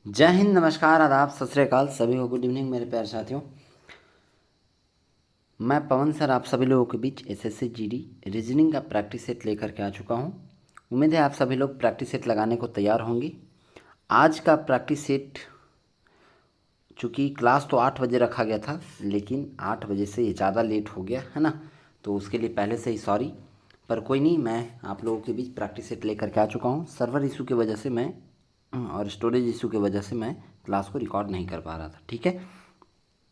जय हिंद, नमस्कार, आदाब, सत श्री अकाल। सभी को गुड इवनिंग मेरे प्यारे साथियों। मैं पवन सर आप सभी लोगों के बीच एसएससी जीडी रीजनिंग का प्रैक्टिस सेट लेकर के आ चुका हूं। उम्मीद है आप सभी लोग प्रैक्टिस सेट लगाने को तैयार होंगे। आज का प्रैक्टिस सेट, चूँकि क्लास तो 8 बजे रखा गया था, लेकिन 8 बजे से ये ज़्यादा लेट हो गया है ना, तो उसके लिए पहले से ही सॉरी। पर कोई नहीं, मैं आप लोगों के बीच प्रैक्टिस सेट लेकर के आ चुका हूँ। सर्वर इशू की वजह से मैं और स्टोरेज इशू की वजह से मैं क्लास को रिकॉर्ड नहीं कर पा रहा था। ठीक है,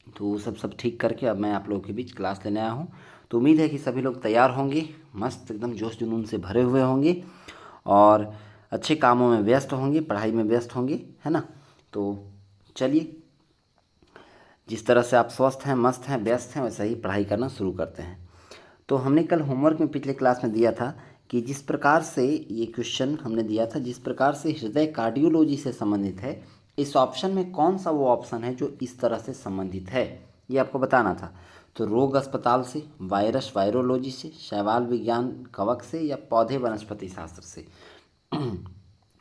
तो वो सब ठीक करके अब मैं आप लोगों के बीच क्लास लेने आया हूँ। तो उम्मीद है कि सभी लोग तैयार होंगे, मस्त एकदम जोश जुनून से भरे हुए होंगे और अच्छे कामों में व्यस्त होंगे, पढ़ाई में व्यस्त होंगे, है ना। तो चलिए, जिस तरह से आप स्वस्थ हैं, मस्त हैं, व्यस्त हैं, वैसे ही पढ़ाई करना शुरू करते हैं। तो हमने कल होमवर्क में पिछले क्लास में दिया था कि जिस प्रकार से ये क्वेश्चन हमने दिया था, जिस प्रकार से हृदय कार्डियोलॉजी से संबंधित है, इस ऑप्शन में कौन सा वो ऑप्शन है जो इस तरह से संबंधित है, ये आपको बताना था। तो रोग अस्पताल से, वायरस वायरोलॉजी से, शैवाल विज्ञान कवक से, या पौधे वनस्पति शास्त्र से।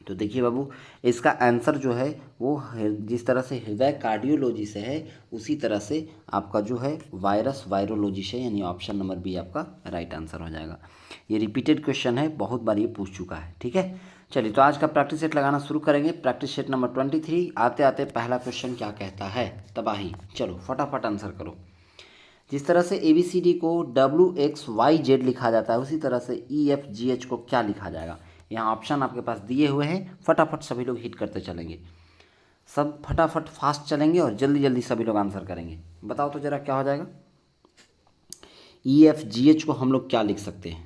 तो देखिए बाबू, इसका आंसर जो है वो जिस तरह से हृदय कार्डियोलॉजी से है, उसी तरह से आपका जो है वायरस वायरोलॉजी से, यानी ऑप्शन नंबर बी आपका राइट आंसर हो जाएगा। ये रिपीटेड क्वेश्चन है, बहुत बार ये पूछ चुका है। ठीक है, चलिए तो आज का प्रैक्टिस सेट लगाना शुरू करेंगे। Practice set number 23। आते आते पहला क्वेश्चन क्या कहता है, तबाही। चलो फटाफट आंसर करो। जिस तरह से ABCD को WXYZ लिखा जाता है, उसी तरह से EFGH को क्या लिखा जाएगा। यहाँ ऑप्शन आपके पास दिए हुए हैं, फटाफट सभी लोग हिट करते चलेंगे, सब फटाफट फास्ट चलेंगे और जल्दी जल्दी सभी लोग आंसर करेंगे। बताओ तो जरा क्या हो जाएगा। EFGH को हम लोग क्या लिख सकते हैं।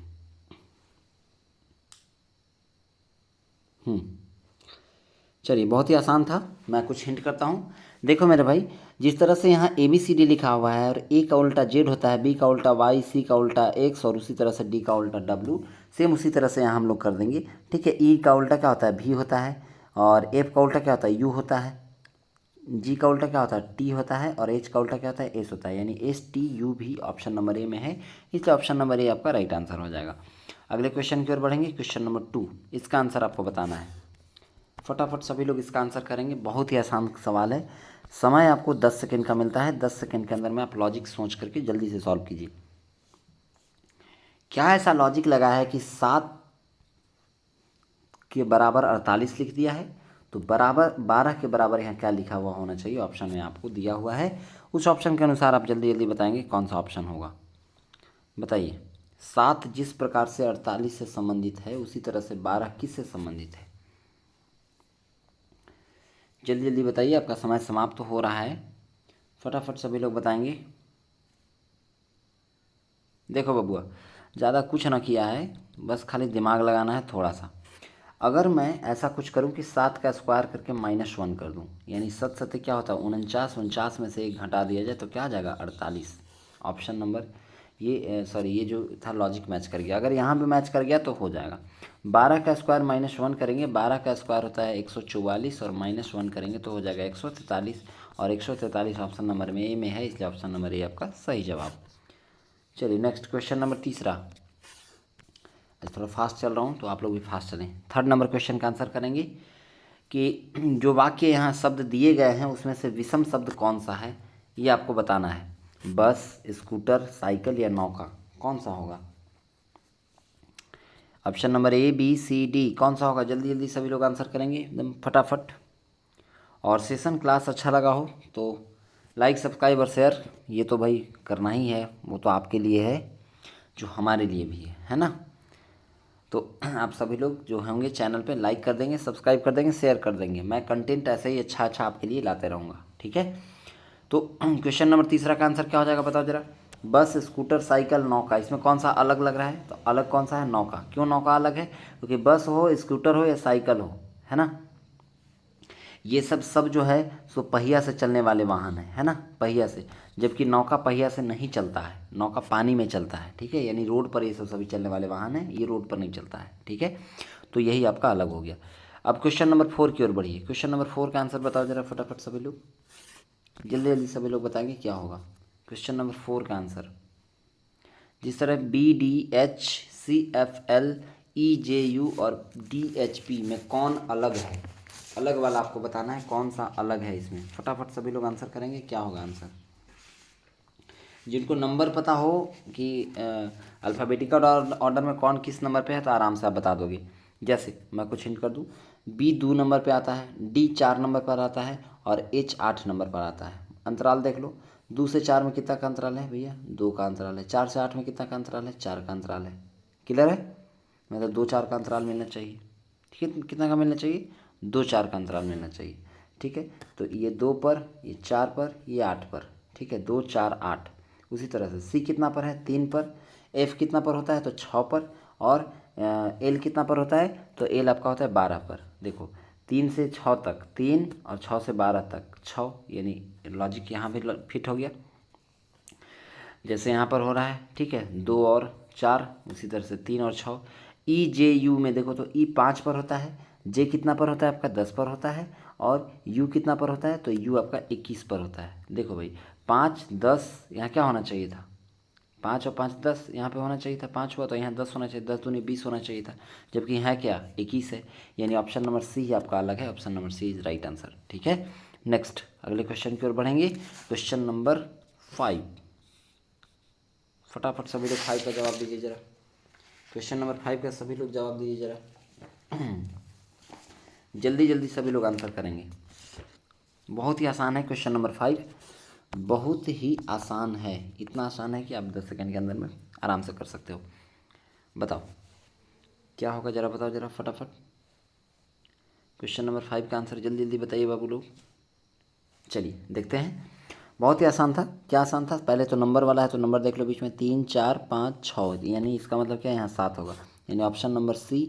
चलिए, बहुत ही आसान था, मैं कुछ हिंट करता हूँ। देखो मेरे भाई, जिस तरह से यहाँ ABCD लिखा हुआ है और A का उल्टा Z होता है, B का उल्टा Y, C का उल्टा X और उसी तरह से D का उल्टा W, सेम उसी तरह से यहाँ हम लोग कर देंगे। ठीक है, E का उल्टा क्या होता है, V होता है, और F का उल्टा क्या होता है, U होता है, G का उल्टा क्या होता है, T होता है, और H का उल्टा क्या होता है, S होता है, यानी STU भी ऑप्शन नंबर ए में है, इसलिए ऑप्शन नंबर ए आपका राइट आंसर हो जाएगा। अगले क्वेश्चन की ओर बढ़ेंगे, क्वेश्चन नंबर 2। इसका आंसर आपको बताना है, फटाफट सभी लोग इसका आंसर करेंगे। बहुत ही आसान सवाल है, समय आपको 10 सेकंड का मिलता है। 10 सेकंड के अंदर में आप लॉजिक सोच करके जल्दी से सॉल्व कीजिए। क्या ऐसा लॉजिक लगा है कि 7 के बराबर 48 लिख दिया है, तो बराबर 12 के बराबर यहाँ क्या लिखा हुआ होना चाहिए, ऑप्शन में आपको दिया हुआ है। उस ऑप्शन के अनुसार आप जल्दी जल्दी बताएंगे कौन सा ऑप्शन होगा। बताइए, 7 जिस प्रकार से 48 से संबंधित है, उसी तरह से 12 किस से संबंधित है। जल्दी जल्दी बताइए, आपका समय समाप्त हो रहा है, फटाफट सभी लोग बताएंगे। देखो बबुआ, ज़्यादा कुछ ना किया है, बस खाली दिमाग लगाना है थोड़ा सा। अगर मैं ऐसा कुछ करूं कि 7 का स्क्वायर करके -1 कर दूं, यानी 7 सत्ते क्या होता है 49, 49 में से एक घटा दिया जाए तो क्या आ जाएगा 48। ऑप्शन नंबर ये सॉरी, ये जो था लॉजिक मैच कर गया। अगर यहाँ भी मैच कर गया तो हो जाएगा। 12 का स्क्वायर -1 करेंगे, 12 का स्क्वायर होता है 144, और -1 करेंगे तो हो जाएगा 143, और 143 ऑप्शन नंबर में ए में है, इसलिए ऑप्शन नंबर ए आपका सही जवाब। चलिए नेक्स्ट क्वेश्चन नंबर 3। थोड़ा फास्ट चल रहा हूँ तो आप लोग भी फास्ट चलें। 3rd नंबर क्वेश्चन का आंसर करेंगे कि जो वाक्य यहाँ शब्द दिए गए हैं उसमें से विषम शब्द कौन सा है, ये आपको बताना है। बस, स्कूटर, साइकिल या नौका, कौन सा होगा। Option number A B C D कौन सा होगा, जल्दी जल्दी सभी लोग आंसर करेंगे एकदम फटाफट। और सेशन क्लास अच्छा लगा हो तो लाइक, सब्सक्राइब और शेयर, ये तो भाई करना ही है, वो तो आपके लिए है जो हमारे लिए भी है ना। तो आप सभी लोग जो होंगे चैनल पे लाइक कर देंगे, सब्सक्राइब कर देंगे, शेयर कर देंगे। मैं कंटेंट ऐसे ही अच्छा अच्छा आपके लिए लाते रहूँगा। ठीक है, तो क्वेश्चन नंबर 3 का आंसर क्या हो जाएगा, बताओ जरा। बस, स्कूटर, साइकिल, नौका, इसमें कौन सा अलग लग रहा है, तो अलग कौन सा है, नौका। क्यों नौका अलग है, क्योंकि बस हो, स्कूटर हो या साइकिल हो, है ना, ये सब जो है सो पहिया से चलने वाले वाहन है ना, पहिया से। जबकि नौका पहिया से नहीं चलता है, नौका पानी में चलता है। ठीक है, यानी रोड पर ये सब सभी चलने वाले वाहन है, ये रोड पर नहीं चलता है। ठीक है, तो यही आपका अलग हो गया। अब क्वेश्चन नंबर 4 की ओर बढ़िए। क्वेश्चन नंबर 4 का आंसर बताओ जरा फटाफट सभी लोग, जल्दी जल्दी सभी लोग बताएंगे क्या होगा क्वेश्चन नंबर 4 का आंसर। जिस तरह BDH CFL EJU और DHP में कौन अलग है, अलग वाला आपको बताना है कौन सा अलग है इसमें। फटाफट सभी लोग आंसर करेंगे, क्या होगा आंसर। जिनको नंबर पता हो कि अल्फ़ाबेटिकल ऑर्डर में कौन किस नंबर पे है तो आराम से आप बता दोगे। जैसे मैं कुछ हिंट कर दूँ, बी 2 नंबर पे आता है, डी 4 नंबर पर आता है और एच 8 नंबर पर आता है। अंतराल देख लो, 2 से 4 में कितना का अंतराल है भैया, 2 का अंतराल है। 4 से 8 में कितना का अंतराल है, 4 का अंतराल है। क्लियर है, मतलब 2 4 का अंतराल मिलना चाहिए। ठीक है, कितना का मिलना चाहिए, 2 4 का अंतराल मिलना चाहिए। ठीक है, तो ये 2 पर, ये 4 पर, ये 8 पर। ठीक है, 2 4 8। उसी तरह से सी कितना पर है, 3 पर। एफ कितना पर होता है तो 6 पर। और एल कितना पर होता है तो एल आपका होता है 12 पर। देखो 3 से 6 तक 3 और 6 से 12 तक 6, यानी लॉजिक यहाँ भी फिट हो गया जैसे यहाँ पर हो रहा है। ठीक है, 2 और 4, उसी तरह से 3 और 6। ई जे यू में देखो तो ई 5 पर होता है, जे कितना पर होता है आपका 10 पर होता है, और यू कितना पर होता है तो यू आपका 21 पर होता है। देखो भाई 5 10 यहाँ क्या होना चाहिए था, 5 और 5 10 यहाँ पे होना चाहिए था, 5 हुआ तो यहाँ 10 होना चाहिए, 10 दूनी 20 होना चाहिए था, जबकि यहाँ क्या 21 है। यानी ऑप्शन नंबर सी ही आपका अलग है, option number C is right answer. ठीक है, नेक्स्ट अगले क्वेश्चन की ओर बढ़ेंगे। क्वेश्चन नंबर 5, फटाफट सभी लोग 5 का जवाब दीजिए जरा। क्वेश्चन नंबर 5 का सभी लोग जवाब दीजिए जरा। जल्दी जल्दी सभी लोग आंसर करेंगे। बहुत ही आसान है क्वेश्चन नंबर 5, बहुत ही आसान है। इतना आसान है कि आप 10 सेकंड के अंदर में आराम से कर सकते हो। बताओ क्या होगा, जरा बताओ जरा फटाफट। क्वेश्चन नंबर 5 का आंसर जल्दी जल्दी बताइए बाबू लोग। चलिए देखते हैं। बहुत ही आसान था। क्या आसान था, पहले तो नंबर वाला है तो नंबर देख लो बीच में 3 4 5 6, यानी इसका मतलब क्या है यहाँ 7 होगा, यानी ऑप्शन नंबर सी,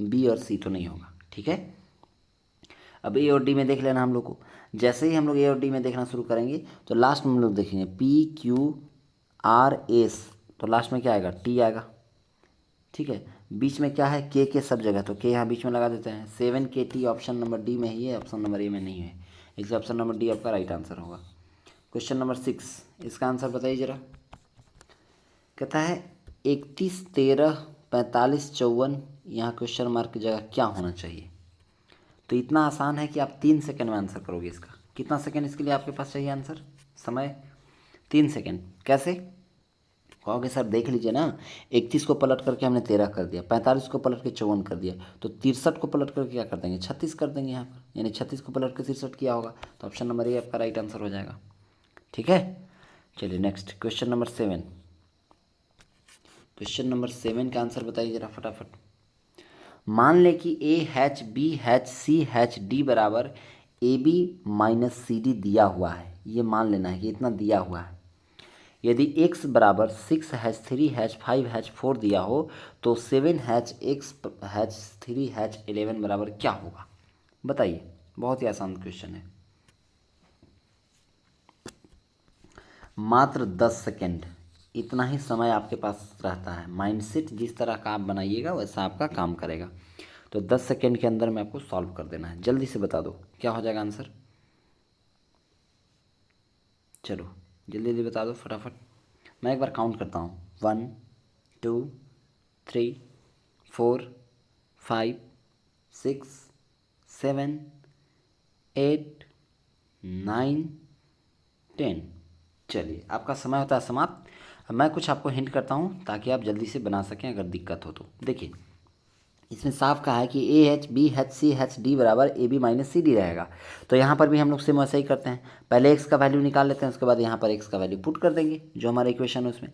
बी और सी तो नहीं होगा। ठीक है, अब ए और डी में देख लेना हम लोग को। जैसे ही हम लोग ए और डी में देखना शुरू करेंगे तो लास्ट में हम लोग देखेंगे पी क्यू आर एस, तो लास्ट में क्या आएगा, टी आएगा। ठीक है, बीच में क्या है, के सब जगह, तो के यहाँ बीच में लगा देते हैं। 7 KT ऑप्शन नंबर डी में ही है, ऑप्शन नंबर ए में नहीं है, इसलिए ऑप्शन नंबर डी आपका राइट आंसर होगा। क्वेश्चन नंबर 6, इसका आंसर बताइए जरा। कहता है 31 13 45 54, यहाँ क्वेश्चन मार्क की जगह क्या होना चाहिए। तो इतना आसान है कि आप 3 सेकंड में आंसर करोगे इसका। कितना सेकंड इसके लिए आपके पास चाहिए आंसर, समय 3 सेकंड। कैसे कहोगे सर, देख लीजिए ना, 31 को पलट करके हमने 13 कर दिया, 45 को पलट के 54 कर दिया, तो 63 को पलट करके क्या कर देंगे, 36 कर देंगे यहाँ पर, यानी 36 को पलट के 63 किया होगा, तो ऑप्शन नंबर ए आपका राइट आंसर हो जाएगा। ठीक है, चलिए next question number 7। Question number 7 का आंसर बताइए जरा फटाफट। मान लें कि A hatch B hatch C hatch D बराबर A B minus C D दिया हुआ है। ये मान लेना है कि इतना दिया हुआ है। यदि x बराबर 6 हैच 3 हैच 5 हैच 4 दिया हो तो 7 हैच x हैच 3 हैच 11 बराबर क्या होगा, बताइए। बहुत ही आसान क्वेश्चन है, मात्र 10 सेकेंड, इतना ही समय आपके पास रहता है। माइंडसेट जिस तरह का आप बनाइएगा वैसा आपका काम करेगा। तो 10 सेकेंड के अंदर में आपको सॉल्व कर देना है। जल्दी से बता दो क्या हो जाएगा आंसर, चलो जल्दी जल्दी बता दो फटाफट। मैं एक बार काउंट करता हूँ, 1 2 3 4 5 6 7 8 9 10। चलिए आपका समय होता है समाप्त। अब मैं कुछ आपको हिंट करता हूँ ताकि आप जल्दी से बना सकें अगर दिक्कत हो तो। देखिए इसमें साफ कहा है कि A H B H C H D बराबर A B minus C D रहेगा। तो यहाँ पर भी हम लोग सेम वैसा ही करते हैं, पहले एक्स का वैल्यू निकाल लेते हैं, उसके बाद यहाँ पर एक्स का वैल्यू पुट कर देंगे जो हमारा इक्वेशन है उसमें।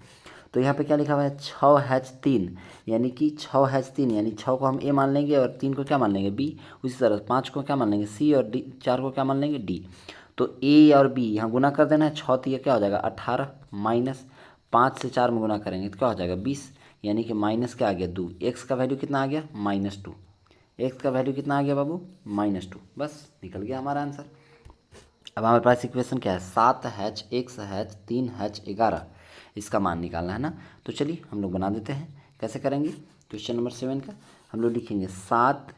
तो यहाँ पे क्या लिखा हुआ है, 6 हैच 3, यानी कि 6 हैच 3, यानी 6 को हम ए मान लेंगे और 3 को क्या मान लेंगे बी। उसी तरह 5 को क्या मान लेंगे सी और डी, 4 को क्या मान लेंगे डी। तो ए और बी यहाँ गुना कर देना है, 6 क्या हो जाएगा 18, माइनस 5 से 4 में गुना करेंगे तो क्या हो जाएगा 20, यानी कि माइनस क्या आ गया 2। एक्स का वैल्यू कितना आ गया -2, एक्स का वैल्यू कितना आ गया बाबू -2, बस निकल गया हमारा आंसर। अब हमारे पास इक्वेशन क्या है, 7 हैच x हैच 3 हैच 11, इसका मान निकालना है ना। तो चलिए हम लोग बना देते हैं, कैसे करेंगे। क्वेश्चन नंबर 7 का हम लोग लिखेंगे 7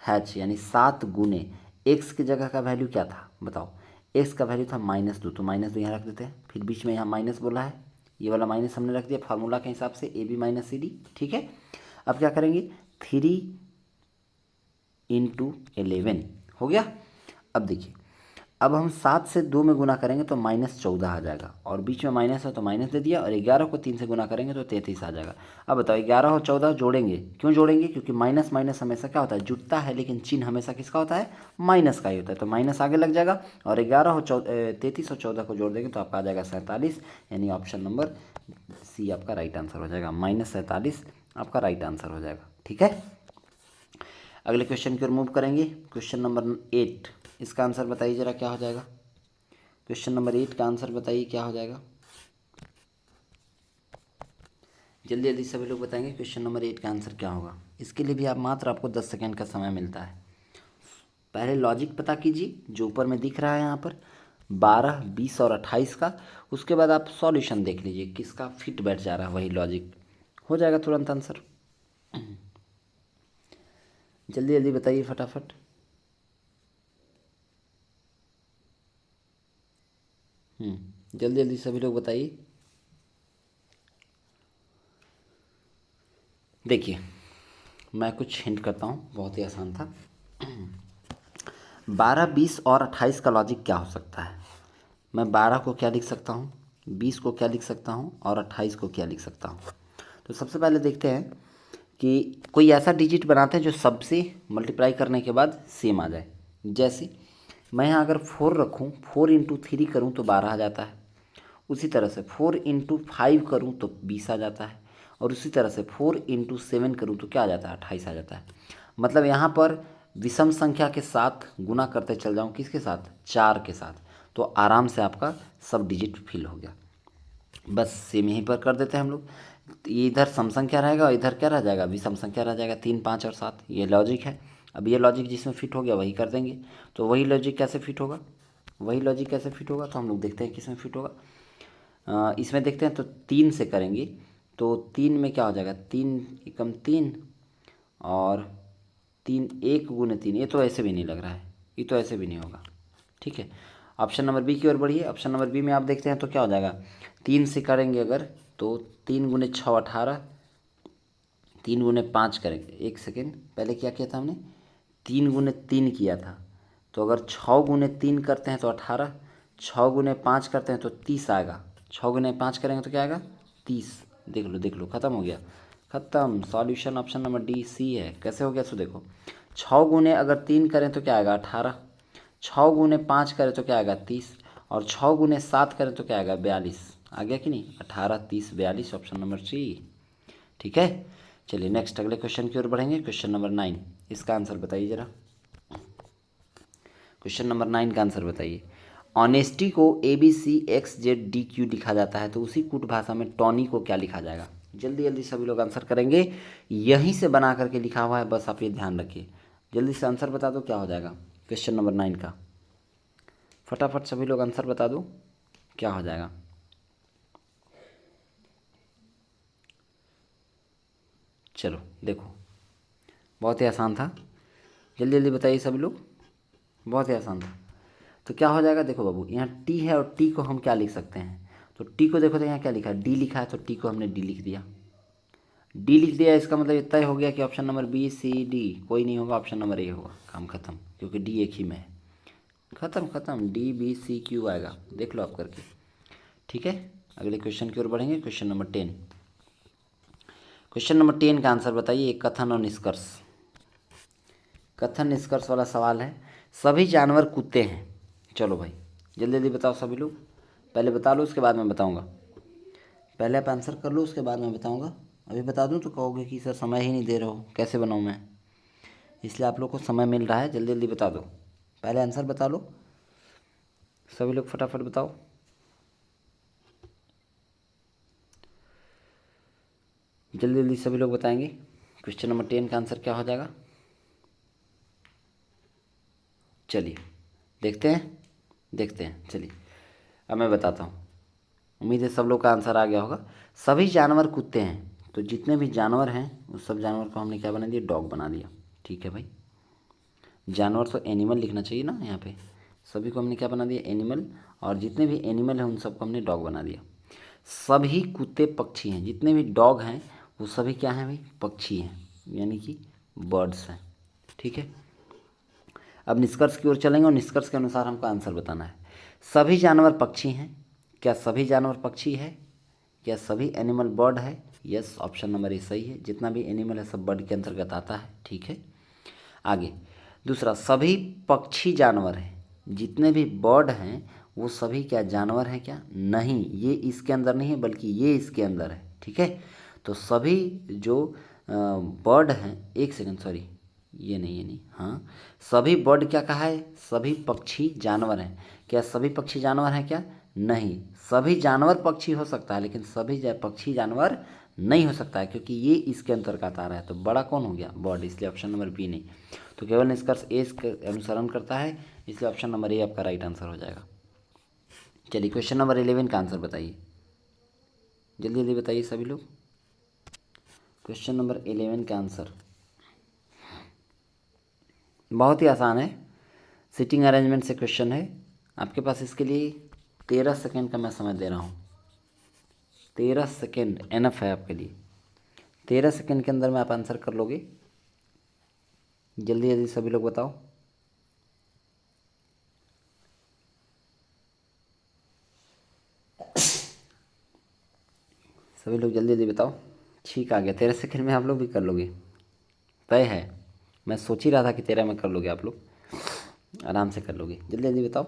हैच यानी 7 गुने एक्स की जगह का वैल्यू क्या था बताओ, एक्स का वैल्यू था -2, तो -2 यहाँ रख देते हैं, फिर बीच में यहाँ माइनस बोला है, ये वाला माइनस हमने रख दिया फार्मूला के हिसाब से, A B minus C D. ठीक है, अब क्या करेंगे 3 × 11 हो गया। अब देखिए, अब हम 7 से 2 में गुना करेंगे तो -14 आ जाएगा, और बीच में माइनस है तो माइनस दे दिया, और 11 को 3 से गुना करेंगे तो 33 आ जाएगा। अब बताओ 11 और 14 जोड़ेंगे, क्यों जोड़ेंगे? क्योंकि माइनस माइनस हमेशा क्या होता है, जुड़ता है, लेकिन चिन्ह हमेशा किसका होता है, माइनस का ही होता है, तो माइनस आगे लग जाएगा, और 33 और 14 को जोड़ देंगे तो आपका आ जाएगा 47, यानी ऑप्शन नंबर सी आपका राइट आंसर हो जाएगा, -47 आपका राइट आंसर हो जाएगा। ठीक है, अगले क्वेश्चन की ओर मूव करेंगे। क्वेश्चन नंबर 8, इसका आंसर बताइए जरा क्या हो जाएगा। क्वेश्चन नंबर 8 का आंसर बताइए क्या हो जाएगा। जल्दी जल्दी सभी लोग बताएंगे क्वेश्चन नंबर 8 का आंसर क्या होगा। इसके लिए भी मात्र आपको 10 सेकेंड का समय मिलता है। पहले लॉजिक पता कीजिए जो ऊपर में दिख रहा है यहाँ पर 12, 20 और 28 का, उसके बाद आप सॉल्यूशन देख लीजिए किसका फिट बैठ जा रहा है, वही लॉजिक हो जाएगा तुरंत आंसर। जल्दी जल्दी बताइए फटाफट। जल्दी जल्दी सभी लोग बताइए। देखिए मैं कुछ हिंट करता हूँ, बहुत ही आसान था। 12, 20 और 28 का लॉजिक क्या हो सकता है? मैं 12 को क्या लिख सकता हूँ, 20 को क्या लिख सकता हूँ, और 28 को क्या लिख सकता हूँ। तो सबसे पहले देखते हैं कि कोई ऐसा डिजिट बनाते हैं जो सबसे मल्टीप्लाई करने के बाद सेम आ जाए। जैसे मैं यहाँ अगर 4 रखूँ, 4 इंटू 3 करूँ तो 12 आ जाता है। उसी तरह से 4 इंटू 5 करूँ तो 20 आ जाता है, और उसी तरह से 4 इंटू 7 करूँ तो क्या आ जाता है, 28 आ जाता है। मतलब यहाँ पर विषम संख्या के साथ गुना करते चल जाऊँ, किसके साथ, 4 के साथ, तो आराम से आपका सब डिजिट फिल हो गया। बस सेम यहीं पर कर देते हैं हम लोग। ये इधर सम संख्या रहेगा और इधर क्या रह जाएगा, विषम संख्या रह जाएगा, 3, 5 और 7। ये लॉजिक है। अब ये लॉजिक जिसमें फिट हो गया वही कर देंगे। तो वही लॉजिक कैसे फिट होगा, वही लॉजिक कैसे फिट होगा, तो हम लोग देखते हैं किसमें फिट होगा। इसमें देखते हैं तो 3 से करेंगे तो 3 में क्या हो जाएगा, 3 एकम 3 और 3 1 गुने 3, ये तो ऐसे भी नहीं लग रहा है, ये तो ऐसे भी नहीं होगा। ठीक है, ऑप्शन नंबर बी की ओर बढ़िए। ऑप्शन नंबर बी में आप देखते हैं तो क्या हो जाएगा, 3 से करेंगे अगर तो 3 गुने 6 18, 3 गुने 5 करेंगे, एक सेकेंड पहले क्या किया था हमने, 3 गुने 3 किया था, तो अगर 6 गुने 3 करते हैं तो 18, 6 गुने 5 करते हैं तो 30 आएगा, 6 गुने 5 करेंगे तो क्या आएगा, 30। देख लो ख़त्म हो गया, ख़त्म। Solution option number D C है। कैसे हो गया, सो देखो 6 गुने अगर 3 करें तो क्या आएगा 18, 6 गुने 5 करें तो क्या आएगा 30, और 6 गुने 7 करें तो क्या आएगा 42। आ गया कि नहीं, 18 30 42, ऑप्शन नंबर सी। ठीक है, चलिए नेक्स्ट अगले क्वेश्चन की ओर बढ़ेंगे। क्वेश्चन नंबर 9, इसका आंसर बताइए जरा। क्वेश्चन नंबर 9 का आंसर बताइए। ऑनेस्टी को ABCXZDQ लिखा जाता है, तो उसी कूट भाषा में टॉनी को क्या लिखा जाएगा। जल्दी जल्दी सभी लोग आंसर करेंगे, यहीं से बना करके लिखा हुआ है, बस आप ये ध्यान रखिए। जल्दी से आंसर बता दो क्या हो जाएगा क्वेश्चन नंबर 9 का। फटाफट सभी लोग आंसर बता दो क्या हो जाएगा। चलो देखो, बहुत ही आसान था, जल्दी जल्दी बताइए सभी लोग, बहुत ही आसान था। तो क्या हो जाएगा, देखो बाबू यहाँ टी है और टी को हम क्या लिख सकते हैं, तो टी को देखो तो यहाँ क्या लिखा है, डी लिखा है, तो टी को हमने डी लिख दिया। डी लिख दिया, इसका मतलब इतना ही हो गया कि option number B C D कोई नहीं होगा, ऑप्शन नंबर ए होगा, काम खत्म, क्योंकि डी एक ही में है। खत्म खत्म, डी बी सी क्यू आएगा, देख लो आप करके। ठीक है, अगले क्वेश्चन की ओर बढ़ेंगे। क्वेश्चन नंबर 10, क्वेश्चन नंबर 10 का आंसर बताइए। एक कथन और निष्कर्ष, कथन निष्कर्ष वाला सवाल है। सभी जानवर कुत्ते हैं। चलो भाई जल्दी जल्दी बताओ सभी लोग, पहले बता लो उसके बाद मैं बताऊंगा। पहले आप आंसर कर लो उसके बाद मैं बताऊंगा। अभी बता दूं तो कहोगे कि सर समय ही नहीं दे रहे हो, कैसे बनाऊं मैं, इसलिए आप लोग को समय मिल रहा है, जल्दी जल्दी बता दो। पहले आंसर बता लो सभी लोग, फटाफट बताओ। जल्दी जल्दी सभी लोग बताएंगे क्वेश्चन नंबर 10 का आंसर क्या हो जाएगा। चलिए देखते हैं चलिए, अब मैं बताता हूँ। उम्मीद है सब लोग का आंसर आ गया होगा। सभी जानवर कुत्ते हैं, तो जितने भी जानवर हैं उस सब जानवर को हमने क्या बना दिया, डॉग बना दिया। ठीक है भाई, जानवर तो एनिमल लिखना चाहिए ना यहाँ पे, सभी को हमने क्या बना दिया, एनिमल, और जितने भी एनिमल हैं उन सबको हमने डॉग बना दिया। सभी कुत्ते पक्षी हैं, जितने भी डॉग हैं वो सभी क्या हैं भाई, पक्षी हैं, यानी कि बर्ड्स हैं। ठीक है, अब निष्कर्ष की ओर चलेंगे और निष्कर्ष के अनुसार हमको आंसर बताना है। सभी जानवर पक्षी हैं? क्या सभी जानवर पक्षी है? क्या सभी एनिमल बर्ड है? यस, ऑप्शन नंबर ए सही है। जितना भी एनिमल है सब बर्ड के अंतर्गत आता है। ठीक है, आगे दूसरा, सभी पक्षी जानवर हैं? जितने भी बर्ड हैं वो सभी क्या जानवर हैं क्या? नहीं, ये इसके अंदर नहीं है बल्कि ये इसके अंदर है। ठीक है, तो सभी जो बर्ड हैं, एक सेकंड सॉरी, ये नहीं, हाँ, सभी बर्ड क्या कहा है? सभी पक्षी जानवर हैं। क्या सभी पक्षी जानवर हैं क्या? नहीं, सभी जानवर पक्षी हो सकता है लेकिन सभी पक्षी जानवर नहीं हो सकता है, क्योंकि ये इसके अंतर्गत आ रहा है। तो बड़ा कौन हो गया? बर्ड, इसलिए ऑप्शन नंबर बी नहीं। तो केवल निष्कर्ष ए इसका अनुसरण करता है, इसलिए ऑप्शन नंबर ए आपका राइट आंसर हो जाएगा। चलिए क्वेश्चन नंबर 11 का आंसर बताइए, जल्दी जल्दी बताइए सभी लोग। क्वेश्चन नंबर 11 का आंसर बहुत ही आसान है, सिटिंग अरेंजमेंट से क्वेश्चन है। आपके पास इसके लिए 13 सेकेंड का मैं समय दे रहा हूँ। 13 सेकेंड एनफ है आपके लिए। 13 सेकेंड के अंदर में आप आंसर कर लोगे। जल्दी जल्दी सभी लोग बताओ। सभी लोग जल्दी जल्दी बताओ। ठीक आ गया, 13 सेकेंड में आप लोग भी कर लोगे, तय है। मैं सोच ही रहा था कि 13 में कर लोगे, आप लोग आराम से कर लोगे। जल्दी जल्दी बताओ।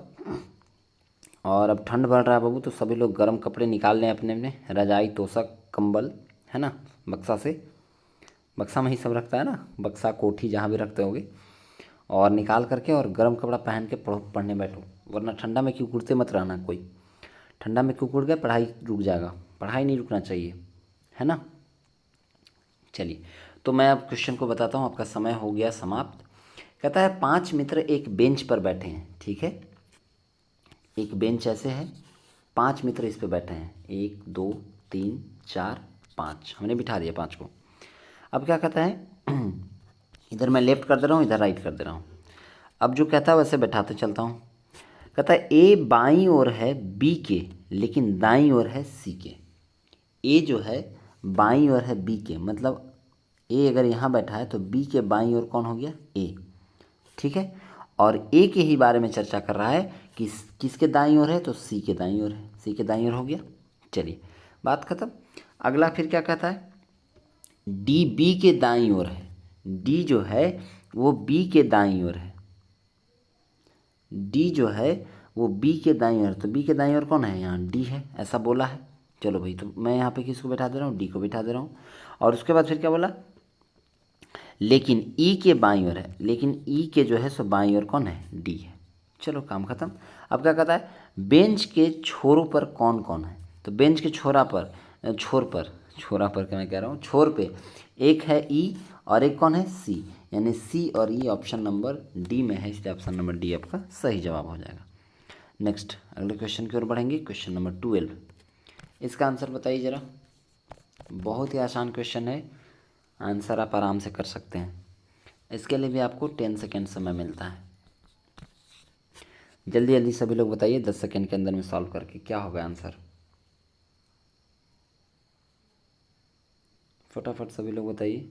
और अब ठंड बढ़ रहा है बाबू, तो सभी लोग गर्म कपड़े निकाल लें अपने अपने, रजाई तोशक कंबल, है ना, बक्सा से। बक्सा में ही सब रखता है ना, बक्सा कोठी जहाँ भी रखते होगे, और निकाल करके और गर्म कपड़ा पहन के पढ़ने बैठो, वरना ठंडा में क्यों कुड़ते मत रहना। कोई ठंडा में क्यों कुड़ गए, पढ़ाई रुक जाएगा। पढ़ाई नहीं रुकना चाहिए, है ना। चलिए, तो मैं अब क्वेश्चन को बताता हूँ। आपका समय हो गया समाप्त। कहता है 5 मित्र एक बेंच पर बैठे हैं। ठीक है, एक बेंच ऐसे है, 5 मित्र इस पर बैठे हैं, 1 2 3 4 5, हमने बिठा दिया 5 को। अब क्या कहता है, इधर मैं लेफ्ट कर दे रहा हूँ, इधर राइट कर दे रहा हूँ। अब जो कहता है वैसे बैठाते चलता हूँ। कहता है ए बाईं ओर है बी के, लेकिन दाईं ओर है सी के। ए जो है बाईं ओर है बी के, मतलब ए अगर यहाँ बैठा है तो बी के बाईं ओर कौन हो गया? ए। ठीक है, और ए के ही बारे में चर्चा कर रहा है कि किसके दाईं ओर है, तो सी के दाईं ओर है। सी के दाईं ओर हो गया। चलिए, बात खत्म। अगला फिर क्या कहता है, डी बी के दाईं ओर है। डी जो है वो बी के दाईं ओर है। डी जो है वो बी के दाईं ओर, तो बी के दाईं ओर कौन है? यहाँ डी है, ऐसा बोला है। चलो भाई, तो मैं यहाँ पे किसको बैठा दे रहा हूँ? डी को बैठा दे रहा हूँ। और उसके बाद फिर क्या बोला, लेकिन ई के बाईं ओर है। लेकिन ई के जो है सो बाईं ओर कौन है? डी है। चलो, काम खत्म। अब क्या कहता है, बेंच के छोरों पर कौन कौन है? तो बेंच के छोरा पर, छोरा पर क्या मैं कह रहा हूँ, छोर पे एक है ई और एक कौन है? सी, यानी सी और ई ऑप्शन नंबर डी में है, इसलिए ऑप्शन नंबर डी आपका सही जवाब हो जाएगा। नेक्स्ट अगले क्वेश्चन की ओर बढ़ेंगे, क्वेश्चन नंबर 12। इसका आंसर बताइए ज़रा। बहुत ही आसान क्वेश्चन है, आंसर आप आराम से कर सकते हैं। इसके लिए भी आपको 10 सेकेंड समय मिलता है। जल्दी जल्दी सभी लोग बताइए, 10 सेकेंड के अंदर में सॉल्व करके क्या होगा आंसर। फटाफट सभी लोग बताइए।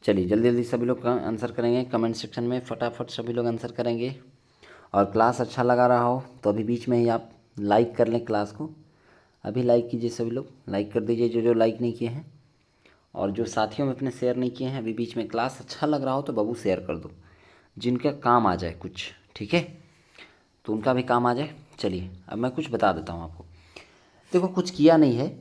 चलिए, जल्दी जल्दी सभी लोग आंसर करेंगे कमेंट सेक्शन में, फटाफट सभी लोग आंसर करेंगे। और क्लास अच्छा लगा रहा हो तो अभी बीच में ही आप लाइक कर लें क्लास को। अभी लाइक कीजिए, सभी लोग लाइक कर दीजिए जो जो लाइक नहीं किए हैं, और जो साथियों में अपने शेयर नहीं किए हैं। अभी बीच में क्लास अच्छा लग रहा हो तो बाबू शेयर कर दो, जिनका काम आ जाए कुछ। ठीक है, तो उनका भी काम आ जाए। चलिए, अब मैं कुछ बता देता हूँ आपको। देखो, कुछ किया नहीं है,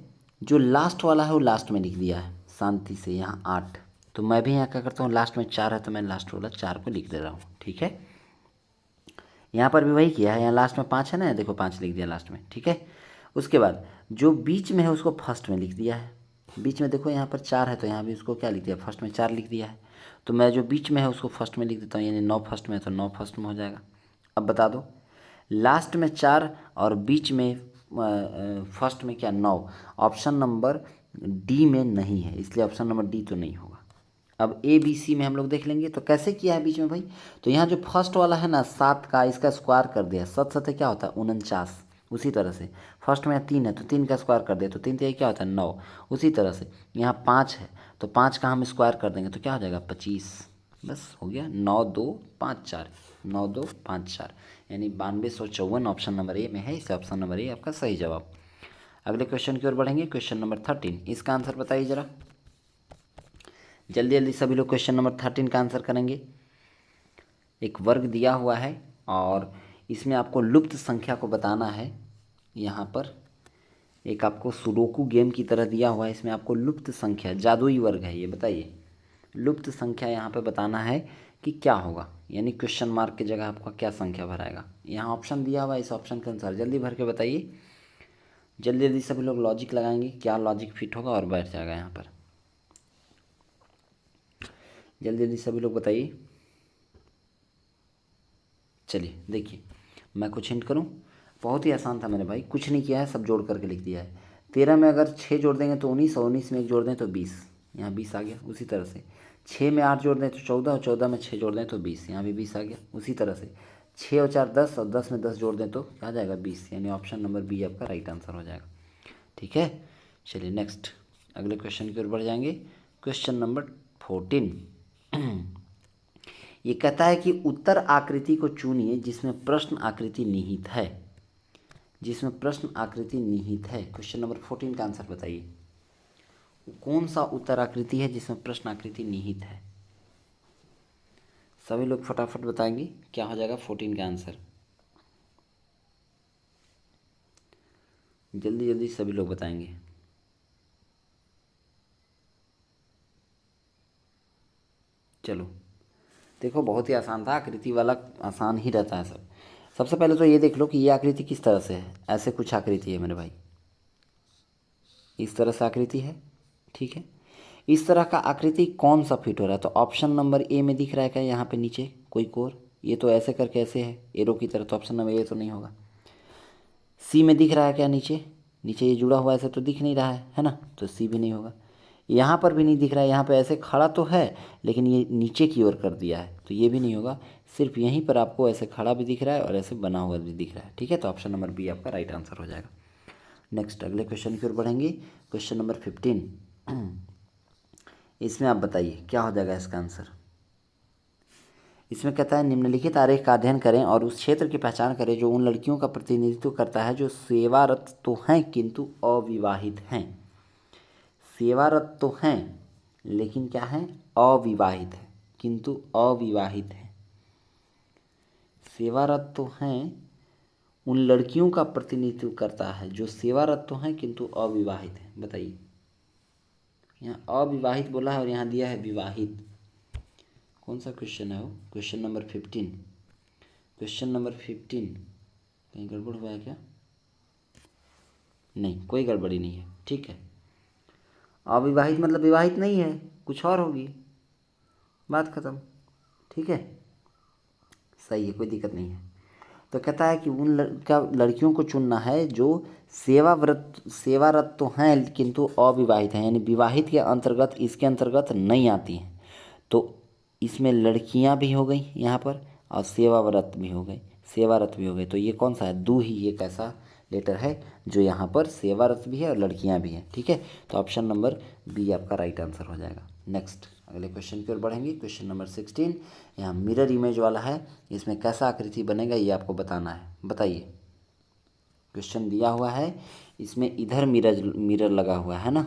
जो लास्ट वाला है वो लास्ट में लिख दिया है शांति से, यहाँ 8। तो मैं भी यहाँ क्या करता हूँ, लास्ट में 4 है तो मैं लास्ट वाला 4 को लिख दे रहा हूँ। ठीक है, यहाँ पर भी वही किया है, यहाँ लास्ट में 5 है ना, देखो 5 लिख दिया लास्ट में। ठीक है, उसके बाद जो बीच में है उसको फर्स्ट में लिख दिया है। बीच में देखो यहाँ पर 4 है तो यहाँ भी उसको क्या लिख दिया, फर्स्ट में 4 लिख दिया है। तो मैं जो बीच में है उसको फर्स्ट में लिख देता हूँ, यानी 9 फर्स्ट में है तो 9 फर्स्ट में हो जाएगा। अब बता दो, लास्ट में 4 और बीच में फर्स्ट में क्या, 9। ऑप्शन नंबर डी में नहीं है, इसलिए ऑप्शन नंबर डी तो नहीं होगा। अब ए बी सी में हम लोग देख लेंगे तो कैसे किया है बीच में भाई। तो यहाँ जो फर्स्ट वाला है ना 7 का, इसका स्क्वायर कर दिया, 7 7 क्या होता है 49, उसी तरह से फर्स्ट में 3 है तो 3 का स्क्वायर कर दे तो 3 3 क्या होता है 9। उसी तरह से यहाँ 5 है तो 5 का हम स्क्वायर कर देंगे तो क्या हो जाएगा 25। बस हो गया 9 2 5 4, 9 2 5 4 यानी 9254 ऑप्शन नंबर ए में है। इस ऑप्शन नंबर ए आपका सही जवाब। अगले क्वेश्चन की ओर बढ़ेंगे। क्वेश्चन नंबर 13, इसका आंसर बताइए ज़रा जल्दी जल्दी। सभी लोग क्वेश्चन नंबर 13 का आंसर करेंगे। एक वर्ग दिया हुआ है और इसमें आपको लुप्त संख्या को बताना है। यहाँ पर एक आपको सुडोकू गेम की तरह दिया हुआ है, इसमें आपको लुप्त संख्या, जादुई वर्ग है ये, बताइए लुप्त संख्या यहाँ पे बताना है कि क्या होगा, यानी क्वेश्चन मार्क की जगह आपका क्या संख्या भराएगा। यहाँ ऑप्शन दिया हुआ है, इस ऑप्शन के अनुसार जल्दी भर के बताइए। जल्दी जल्दी सभी लोग लॉजिक लगाएंगे, क्या लॉजिक फिट होगा और बैठ जाएगा यहाँ पर। जल्दी जल्दी सभी लोग बताइए। चलिए देखिए, मैं कुछ हिंट करूं। बहुत ही आसान था मेरे भाई, कुछ नहीं किया है, सब जोड़ करके लिख दिया है। 13 में अगर 6 जोड़ देंगे तो 19, और 19 में 1 जोड़ दें तो 20, यहाँ 20 आ गया। उसी तरह से 6 में 8 जोड़ दें तो 14, और 14 में 6 जोड़ दें तो 20, यहाँ भी 20 आ गया। उसी तरह से 6 और 4 10, और 10 में 10 जोड़ दें तो क्या आ जाएगा 20, यानी ऑप्शन नंबर बी आपका राइट आंसर हो जाएगा। ठीक है, चलिए नेक्स्ट अगले क्वेश्चन की ओर बढ़ जाएंगे। क्वेश्चन नंबर 14 ये कहता है कि उत्तर आकृति को चुनिए जिसमें प्रश्न आकृति निहित है। जिसमें प्रश्न आकृति निहित है। क्वेश्चन नंबर 14 का आंसर बताइए, कौन सा उत्तर आकृति है जिसमें प्रश्न आकृति निहित है। सभी लोग फटाफट बताएंगे क्या हो जाएगा 14 का आंसर। जल्दी जल्दी सभी लोग बताएंगे। चलो देखो, बहुत ही आसान था, आकृति वाला आसान ही रहता है सब। सबसे पहले तो ये देख लो कि ये आकृति किस तरह से है। ऐसे कुछ आकृति है मेरे भाई, इस तरह से आकृति है, ठीक है। इस तरह का आकृति कौन सा फिट हो रहा है, तो ऑप्शन नंबर ए में दिख रहा है क्या यहाँ पे नीचे कोई कोर, ये तो ऐसे करके ऐसे है एरो की तरह, तो ऑप्शन नंबर ए तो नहीं होगा। सी में दिख रहा है क्या नीचे, नीचे ये जुड़ा हुआ ऐसे तो दिख नहीं रहा है ना, तो सी भी नहीं होगा। यहाँ पर भी नहीं दिख रहा है, यहाँ पे ऐसे खड़ा तो है लेकिन ये नीचे की ओर कर दिया है, तो ये भी नहीं होगा। सिर्फ यहीं पर आपको ऐसे खड़ा भी दिख रहा है और ऐसे बना हुआ भी दिख रहा है, ठीक है। तो ऑप्शन नंबर बी आपका राइट आंसर हो जाएगा। नेक्स्ट अगले क्वेश्चन की ओर बढ़ेंगे। क्वेश्चन नंबर 15, इसमें आप बताइए क्या हो जाएगा इसका आंसर। इसमें कहता है निम्नलिखित आरेख का अध्ययन करें और उस क्षेत्र की पहचान करें जो उन लड़कियों का प्रतिनिधित्व करता है जो सेवारत तो हैं किंतु अविवाहित हैं। सेवारत तो हैं लेकिन क्या हैं, अविवाहित है, किंतु अविवाहित है। सेवारत तो हैं, उन लड़कियों का प्रतिनिधित्व करता है जो सेवारत तो हैं किंतु अविवाहित है। बताइए, यहाँ अविवाहित बोला है और यहाँ दिया है विवाहित। कौन सा क्वेश्चन है वो, क्वेश्चन नंबर 15। क्वेश्चन नंबर 15 कहीं गड़बड़ हुआ है क्या, नहीं कोई गड़बड़ी नहीं है, ठीक है। अविवाहित मतलब विवाहित नहीं है, कुछ और होगी, बात खत्म, ठीक है, सही है, कोई दिक्कत नहीं है। तो कहता है कि उन लड़कियों को चुनना है जो सेवारत तो हैं किंतु अविवाहित हैं, यानी विवाहित के अंतर्गत इसके अंतर्गत नहीं आती हैं। तो इसमें लड़कियां भी हो गई यहाँ पर और सेवारत भी हो गई, सेवारत भी हो गई। तो ये कौन सा है, दू ही एक ऐसा लेटर है जो यहाँ पर सेवारत भी है और लड़कियां भी हैं, ठीक है। तो ऑप्शन नंबर बी आपका राइट आंसर हो जाएगा। नेक्स्ट अगले क्वेश्चन की ओर बढ़ेंगे। क्वेश्चन नंबर 16, यहाँ मिरर इमेज वाला है, इसमें कैसा आकृति बनेगा ये आपको बताना है। बताइए, क्वेश्चन दिया हुआ है, इसमें इधर मिरर लगा हुआ है ना,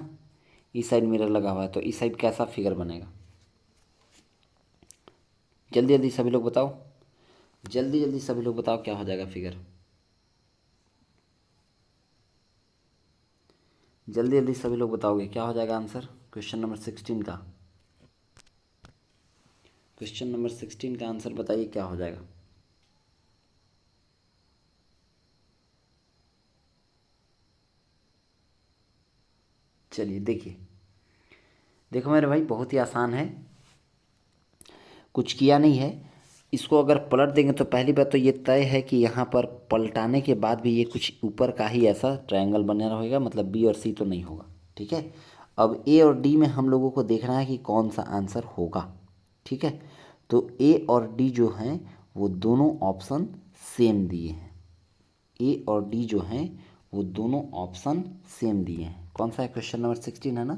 इस साइड मिरर लगा हुआ है, तो इस साइड कैसा फिगर बनेगा। जल्दी जल्दी सभी लोग बताओ, जल्दी जल्दी सभी लोग बताओ क्या हो जाएगा फिगर। जल्दी जल्दी सभी लोग बताओगे क्या हो जाएगा आंसर क्वेश्चन नंबर 16 का। क्वेश्चन नंबर 16 का आंसर बताइए क्या हो जाएगा। चलिए देखिए, देखो मेरे भाई बहुत ही आसान है, कुछ किया नहीं है। इसको अगर पलट देंगे तो पहली बात तो ये तय है कि यहाँ पर पलटाने के बाद भी ये कुछ ऊपर का ही ऐसा ट्रायंगल बना रहेगा, मतलब बी और सी तो नहीं होगा, ठीक है। अब ए और डी में हम लोगों को देखना है कि कौन सा आंसर होगा, ठीक है। तो ए और डी जो हैं वो दोनों ऑप्शन सेम दिए हैं। ए और डी जो हैं वो दोनों ऑप्शन सेम दिए हैं। कौन सा है? क्वेश्चन नंबर 16 है ना,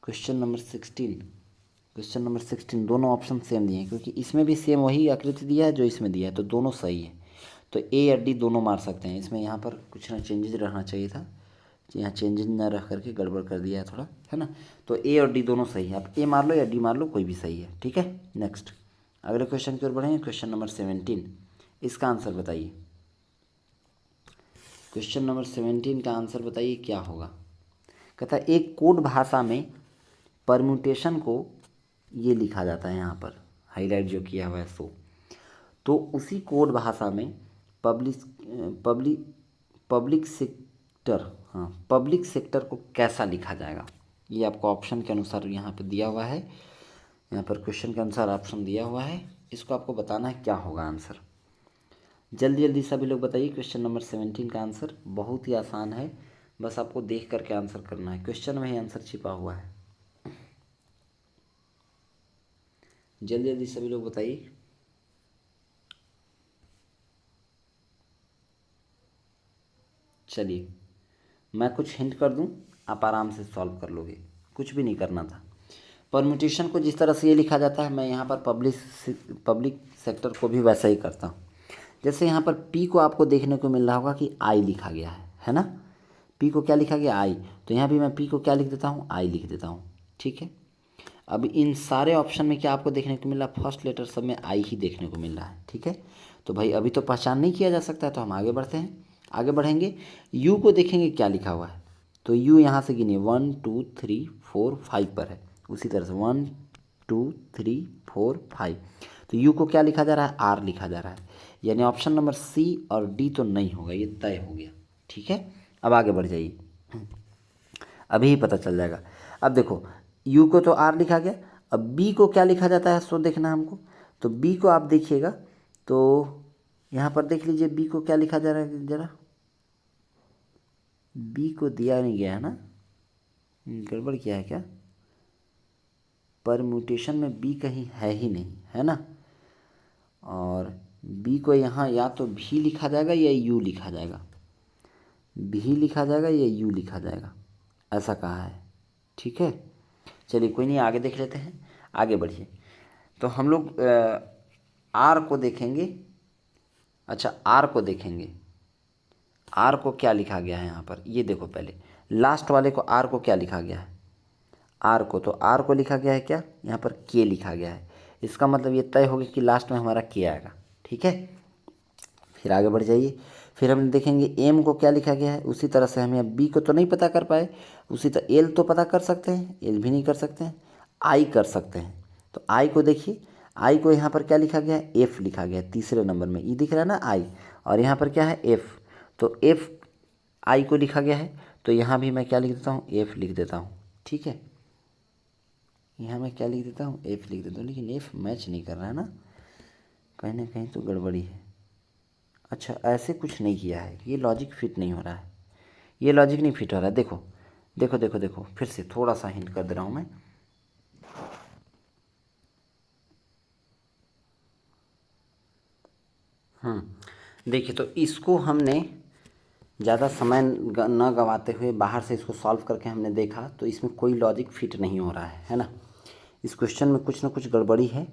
क्वेश्चन नंबर 16 दोनों ऑप्शन सेम दिए हैं, क्योंकि इसमें भी सेम वही आकृति दिया है जो इसमें दिया है, तो दोनों सही है। तो ए या डी दोनों मार सकते हैं। इसमें यहाँ पर कुछ ना चेंजेज रहना चाहिए था, यहाँ चेंजेज ना रख करके गड़बड़ कर दिया है थोड़ा, है ना। तो ए और डी दोनों सही है, आप ए मार लो या डी मार लो, कोई भी सही है, ठीक है। नेक्स्ट अगले क्वेश्चन की ओर बढ़ेंगे। क्वेश्चन नंबर 17, इसका आंसर बताइए। क्वेश्चन नंबर 17 का आंसर बताइए क्या होगा। कहता है एक कोड भाषा में परम्यूटेशन को ये लिखा जाता है, यहाँ पर हाईलाइट जो किया हुआ है सो, तो उसी कोड भाषा में पब्लिक सेक्टर, हाँ पब्लिक सेक्टर को कैसा लिखा जाएगा। ये आपको ऑप्शन के अनुसार यहाँ पे दिया हुआ है, यहाँ पर क्वेश्चन के अनुसार ऑप्शन दिया हुआ है, इसको आपको बताना है क्या होगा आंसर। जल्दी जल्दी सभी लोग बताइए। क्वेश्चन नंबर 17 का आंसर बहुत ही आसान है, बस आपको देख करके आंसर करना है, क्वेश्चन में ही आंसर छिपा हुआ है। जल्दी जल्दी सभी लोग बताइए। चलिए मैं कुछ हिंट कर दूं, आप आराम से सॉल्व कर लोगे, कुछ भी नहीं करना था। परम्यूटेशन को जिस तरह से ये लिखा जाता है, मैं यहाँ पर पब्लिक सेक्टर को भी वैसा ही करता हूँ। जैसे यहाँ पर पी को आपको देखने को मिल रहा होगा कि आई लिखा गया है ना। पी को क्या लिखा गया? आई। तो यहाँ भी मैं पी को क्या लिख देता हूँ? आई लिख देता हूँ, ठीक है। अब इन सारे ऑप्शन में क्या आपको देखने को मिल रहा है? फर्स्ट लेटर सब में आई ही देखने को मिल रहा है, ठीक है। तो भाई अभी तो पहचान नहीं किया जा सकता है, तो हम आगे बढ़ते हैं। आगे बढ़ेंगे, यू को देखेंगे क्या लिखा हुआ है, तो यू यहाँ से गिनिए 1 2 3 4 5 पर है, उसी तरह से 1 2 3 4 5। तो यू को क्या लिखा जा रहा है? आर लिखा जा रहा है, यानी ऑप्शन नंबर सी और डी तो नहीं होगा, ये तय हो गया, ठीक है। अब आगे बढ़ जाइए, अभी ही पता चल जाएगा। अब देखो यू को तो आर लिखा गया, अब बी को क्या लिखा जाता है सो देखना है हमको। तो बी को आप देखिएगा, तो यहाँ पर देख लीजिए बी को क्या लिखा जा रहा है, ज़रा बी को दिया नहीं गया है ना, गड़बड़ किया है क्या? परम्यूटेशन में बी कहीं है ही नहीं, है ना। और बी को यहाँ या तो भी लिखा जाएगा या यू लिखा जाएगा, भी लिखा जाएगा या यू लिखा जाएगा, ऐसा कहा है, ठीक है। चलिए कोई नहीं, आगे देख लेते हैं, आगे बढ़िए। तो हम लोग आर को देखेंगे। अच्छा आर को देखेंगे, आर को क्या लिखा गया है यहाँ पर, ये देखो पहले लास्ट वाले को आर को क्या लिखा गया है, आर को, तो आर को लिखा गया है क्या, यहाँ पर के लिखा गया है। इसका मतलब ये तय हो गया कि लास्ट में हमारा के आएगा, ठीक है। फिर आगे बढ़ जाइए, फिर हम देखेंगे एम को क्या लिखा गया है, उसी तरह से हम यहाँ बी को तो नहीं पता कर पाए, उसी तरह एल तो पता कर सकते हैं, एल भी नहीं कर सकते हैं, आई कर सकते हैं। तो आई को देखिए, आई को यहाँ पर क्या लिखा गया है? एफ लिखा गया है, तीसरे नंबर में ई दिख रहा है ना आई, और यहाँ पर क्या है? एफ। तो एफ आई को लिखा गया है, तो यहाँ भी मैं क्या लिख देता हूँ? एफ लिख देता हूँ, ठीक है। यहाँ मैं क्या लिख देता हूँ? एफ लिख देता हूँ, लेकिन एफ मैच नहीं कर रहा है ना, कहीं ना कहीं तो गड़बड़ी है। अच्छा ऐसे कुछ नहीं किया है, ये लॉजिक फिट नहीं हो रहा है, ये लॉजिक नहीं फिट हो रहा है। देखो देखो देखो देखो, फिर से थोड़ा सा हिंट कर दे रहा हूँ मैं। देखिए, तो इसको हमने ज़्यादा समय न गंवाते हुए बाहर से इसको सॉल्व करके हमने देखा, तो इसमें कोई लॉजिक फिट नहीं हो रहा है ना। इस क्वेश्चन में कुछ ना कुछ गड़बड़ी है,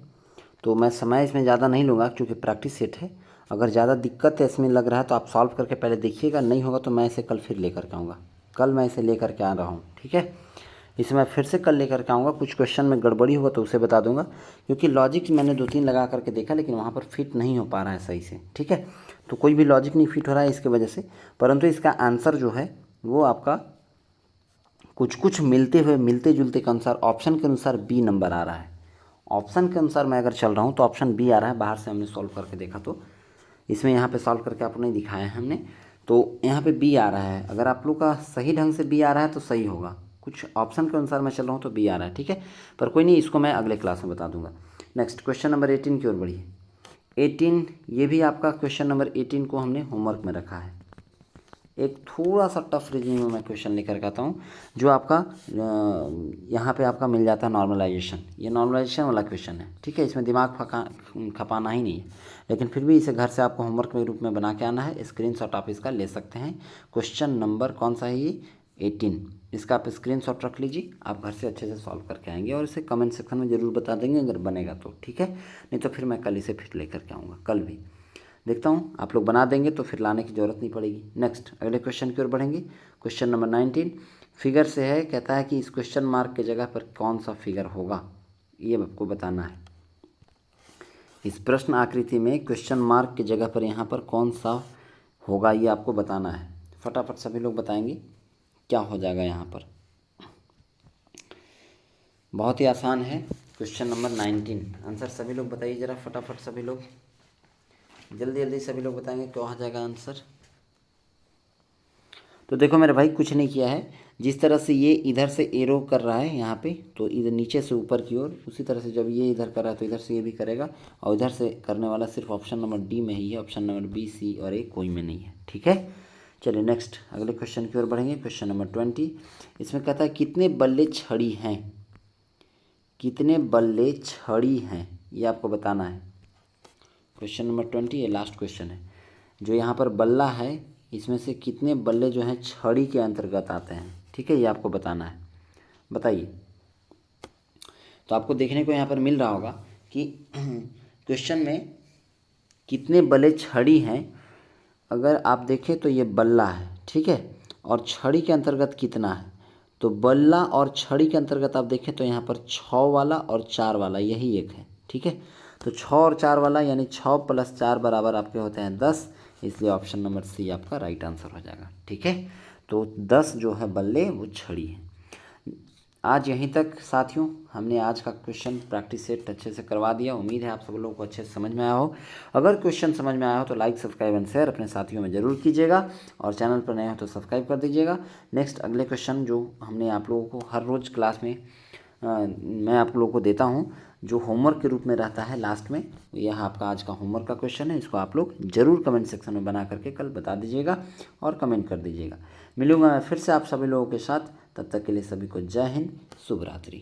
तो मैं समय इसमें ज़्यादा नहीं लूँगा क्योंकि प्रैक्टिस सेट है। अगर ज़्यादा दिक्कत है इसमें लग रहा है तो आप सॉल्व करके पहले देखिएगा, नहीं होगा तो मैं इसे कल फिर लेकर के आऊँगा। कल मैं इसे लेकर के आ रहा हूँ, ठीक है। इसे मैं फिर से कल लेकर के आऊँगा, कुछ क्वेश्चन में गड़बड़ी होगा तो उसे बता दूंगा, क्योंकि लॉजिक मैंने 2-3 लगा करके देखा लेकिन वहाँ पर फिट नहीं हो पा रहा है सही से, ठीक है। तो कोई भी लॉजिक नहीं फिट हो रहा है इसके वजह से, परंतु इसका आंसर जो है वो आपका कुछ कुछ मिलते हुए मिलते जुलते के अनुसार ऑप्शन के अनुसार बी नंबर आ रहा है। ऑप्शन के अनुसार मैं अगर चल रहा हूँ तो ऑप्शन बी आ रहा है, बाहर से हमने सॉल्व करके देखा तो इसमें यहाँ पे सॉल्व करके आपको नहीं दिखाया है हमने, तो यहाँ पे बी आ रहा है। अगर आप लोग का सही ढंग से बी आ रहा है तो सही होगा, कुछ ऑप्शन के अनुसार मैं चल रहा हूँ तो बी आ रहा है, ठीक है। पर कोई नहीं, इसको मैं अगले क्लास में बता दूंगा। नेक्स्ट क्वेश्चन नंबर 18 की ओर बढ़िए। 18, ये भी आपका क्वेश्चन नंबर 18 को हमने होमवर्क में रखा है। एक थोड़ा सा टफ रीजनिंग में मैं क्वेश्चन लेकर के आता हूँ, जो आपका यहाँ पे आपका मिल जाता है नॉर्मलाइजेशन। ये नॉर्मलाइजेशन वाला क्वेश्चन है, ठीक है। इसमें दिमाग खपाना ही नहीं है, लेकिन फिर भी इसे घर से आपको होमवर्क के रूप में बना के आना है। स्क्रीनशॉट आप इसका ले सकते हैं। क्वेश्चन नंबर कौन सा है ये? 18। इसका आप स्क्रीनशॉट रख लीजिए, आप घर से अच्छे से सॉल्व करके आएंगे और इसे कमेंट सेक्शन में ज़रूर बता देंगे अगर बनेगा तो, ठीक है। नहीं तो फिर मैं कल इसे फिर लेकर के आऊँगा, कल भी देखता हूँ आप लोग बना देंगे तो फिर लाने की ज़रूरत नहीं पड़ेगी। नेक्स्ट अगले क्वेश्चन की ओर बढ़ेंगे। क्वेश्चन नंबर 19 फिगर से है, कहता है कि इस क्वेश्चन मार्क के जगह पर कौन सा फिगर होगा, ये आपको बताना है। इस प्रश्न आकृति में क्वेश्चन मार्क की जगह पर यहाँ पर कौन सा होगा, ये आपको बताना है। फटाफट सभी लोग बताएंगे क्या हो जाएगा यहाँ पर। बहुत ही आसान है क्वेश्चन नंबर 19। आंसर सभी लोग बताइए ज़रा फटाफट, सभी लोग जल्दी जल्दी सभी लोग बताएंगे क्या हो जाएगा आंसर। तो देखो मेरे भाई, कुछ नहीं किया है। जिस तरह से ये इधर से एरो कर रहा है यहाँ पे, तो इधर नीचे से ऊपर की ओर, उसी तरह से जब ये इधर कर रहा है तो इधर से ये भी करेगा। और इधर से करने वाला सिर्फ ऑप्शन नंबर डी में ही है, ऑप्शन नंबर बी, सी और ए कोई में नहीं है, ठीक है। चलिए नेक्स्ट अगले क्वेश्चन की ओर बढ़ेंगे। Question number 20। इसमें कहता है कितने बल्ले छड़ी हैं, कितने बल्ले छड़ी हैं, ये आपको बताना है। क्वेश्चन नंबर 20 ये लास्ट क्वेश्चन है। जो यहाँ पर बल्ला है, इसमें से कितने बल्ले जो हैं छड़ी के अंतर्गत आते हैं, ठीक है, ये आपको बताना है। बताइए। तो आपको देखने को यहाँ पर मिल रहा होगा कि क्वेश्चन में कितने बल्ले छड़ी हैं, अगर आप देखें तो ये बल्ला है, ठीक है, और छड़ी के अंतर्गत कितना है, तो बल्ला और छड़ी के अंतर्गत आप देखें तो यहाँ पर 6 वाला और 4 वाला यही एक है, ठीक है। तो 6 और 4 वाला यानी 6 + 4 बराबर आपके होते हैं 10, इसलिए ऑप्शन नंबर सी आपका राइट आंसर हो जाएगा, ठीक है। तो 10 जो है बल्ले वो छड़ी है। आज यहीं तक साथियों, हमने आज का क्वेश्चन प्रैक्टिस सेट अच्छे से करवा दिया। उम्मीद है आप सब लोगों को अच्छे से समझ में आया हो। अगर क्वेश्चन समझ में आया हो तो लाइक, सब्सक्राइब एंड शेयर अपने साथियों में ज़रूर कीजिएगा, और चैनल पर नए हो तो सब्सक्राइब कर दीजिएगा। नेक्स्ट अगले क्वेश्चन जो हमने आप लोगों को हर रोज़ क्लास में मैं आप लोगों को देता हूँ, जो होमवर्क के रूप में रहता है लास्ट में, यह आपका आज का होमवर्क का क्वेश्चन है। इसको आप लोग ज़रूर कमेंट सेक्शन में बना करके कल बता दीजिएगा और कमेंट कर दीजिएगा। मिलूंगा मैं फिर से आप सभी लोगों के साथ, तब तक के लिए सभी को जय हिंद, शुभ रात्रि।